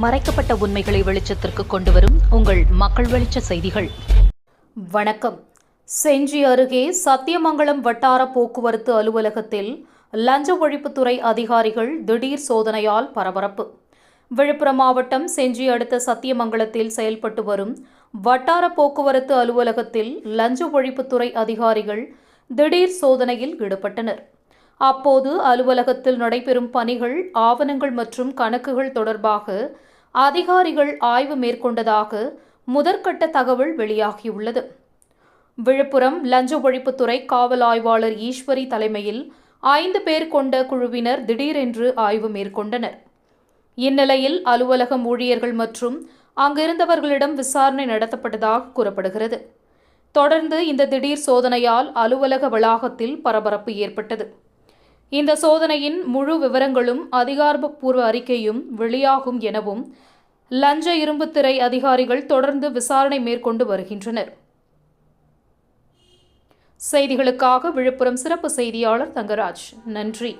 மறைக்கப்பட்ட உண்மைகளை வெளிச்சத்திற்கு கொண்டுவரும் உங்கள் மக்கள் வெளிச்ச செய்திகள். வணக்கம். செஞ்சி அருகே சத்தியமங்கலம் வட்டார போக்குவரத்து அலுவலகத்தில் லஞ்ச ஒழிப்புத்துறை அதிகாரிகள் திடீர் சோதனையால் பரபரப்பு. விழுப்புரம் மாவட்டம் செஞ்சி அடுத்த சத்தியமங்கலத்தில் செயல்பட்டு வரும் வட்டார போக்குவரத்து அலுவலகத்தில் லஞ்ச ஒழிப்புத்துறை அதிகாரிகள் திடீர் சோதனையில் ஈடுபட்டனர். அப்போது அலுவலகத்தில் நடைபெறும் பணிகள், ஆவணங்கள் மற்றும் கணக்குகள் தொடர்பாக அதிகாரிகள் ஆய்வு மேற்கொண்டதாக முதற்கட்ட தகவல் வெளியாகியுள்ளது. விழுப்புரம் லஞ்ச ஒழிப்புத்துறை காவல் ஆய்வாளர் ஈஸ்வரி தலைமையில் 5 பேர் கொண்ட குழுவினர் திடீரென்று ஆய்வு மேற்கொண்டனர். இந்நிலையில் அலுவலகம் ஊழியர்கள் மற்றும் அங்கிருந்தவர்களிடம் விசாரணை நடத்தப்பட்டதாக கூறப்படுகிறது. தொடர்ந்து இந்த திடீர் சோதனையால் அலுவலக வளாகத்தில் பரபரப்பு ஏற்பட்டது. இந்த சோதனையின் முழு விவரங்களும் அதிகாரப்பூர்வ அறிக்கையும் வெளியாகும் எனவும் லஞ்ச இரும்புத்திரை அதிகாரிகள் தொடர்ந்து விசாரணை மேற்கொண்டு வருகின்றனர். செய்திகளுக்காக விழுப்புரம் சிறப்பு செய்தியாளர் தங்கராஜ். நன்றி.